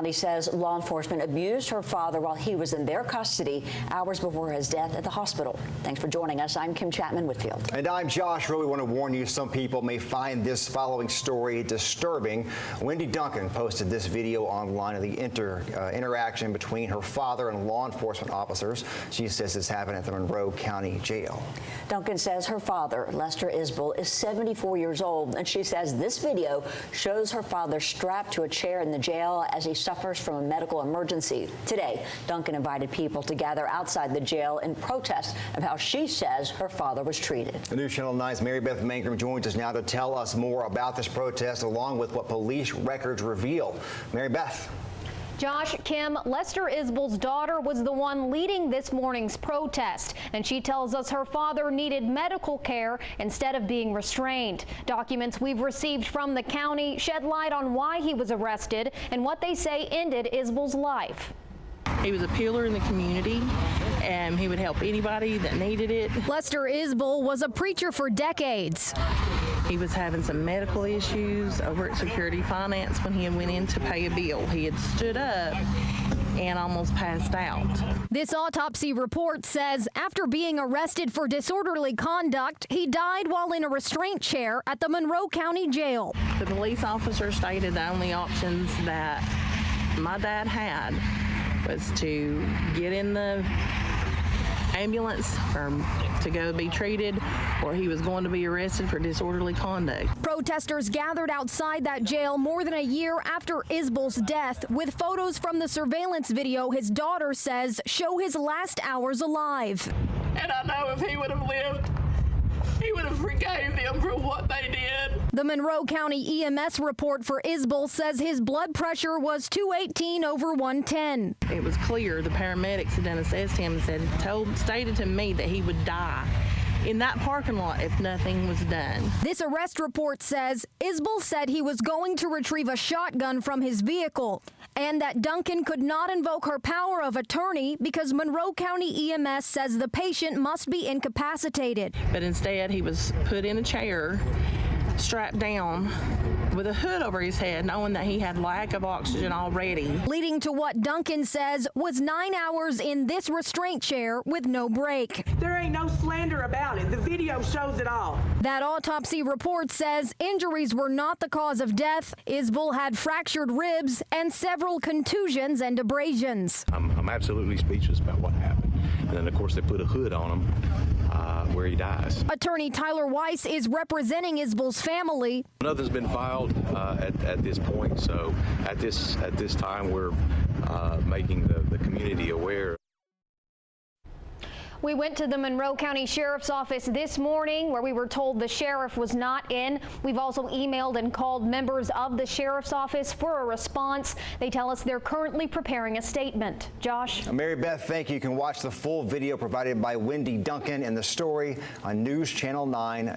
He says law enforcement abused her father while he was in their custody hours before his death at the hospital. Thanks for joining us. I'm Kim Chapman-Whitfield. And I'm Josh. Really want to warn you, some people may find this following story disturbing. Wendy Duncan posted this video online of the interaction between her father and law enforcement officers. She says this happened at the Monroe County Jail. Duncan says her father, Mr Isible, is 74 years old, and she says this video shows her father strapped to a chair in the jail as he suffers from a medical emergency. Today, Duncan invited people to gather outside the jail in protest of how she says her father was treated. The News Channel 9's Mary Beth Mangrum joins us now to tell us more about this protest, along with what police records reveal. Mary Beth. Josh, Kim, Mr Isible's daughter was the one leading this morning's protest, and she tells us her father needed medical care instead of being restrained. Documents we've received from the county shed light on why he was arrested and what they say ended Isible's life. He was a pillar in the community, and he would help anybody that needed it. Mr Isible was a preacher for decades. He was having some medical issues over at Security Finance when he went in to pay a bill. He had stood up and almost passed out. This autopsy report says after being arrested for disorderly conduct, he died while in a restraint chair at the Monroe County Jail. The police officer stated the only options that my dad had was to get in the ambulance to go be treated, or he was going to be arrested for disorderly conduct. Protesters gathered outside that jail more than a year after Isible's death with photos from the surveillance video his daughter says show his last hours alive. And I know if he would have lived, he would have forgave them for what they did. The Monroe County EMS report for Isible says his blood pressure was 218/110. It was clear the paramedics had done assessed him and stated to me that he would die in that parking lot if nothing was done. This arrest report says Isible said he was going to retrieve a shotgun from his vehicle and that Duncan could not invoke her power of attorney because Monroe County EMS says the patient must be incapacitated. But instead, he was put in a chair, strapped down with a hood over his head, knowing that he had lack of oxygen already. Leading to what Duncan says was 9 hours in this restraint chair with no break. There ain't no slander about it. The video shows it all. That autopsy report says injuries were not the cause of death. Isible had fractured ribs and several contusions and abrasions. I'm absolutely speechless about what happened. And then, of course, they put a hood on him where he dies. Attorney Tyler Weiss is representing Isible's family. Nothing's been filed at this point, so at this time we're making the community aware. We went to the Monroe County Sheriff's Office this morning where we were told the sheriff was not in. We've also emailed and called members of the Sheriff's Office for a response. They tell us they're currently preparing a statement. Josh? Mary Beth, thank you. You can watch the full video provided by Wendy Duncan in the story on newschannel9.com.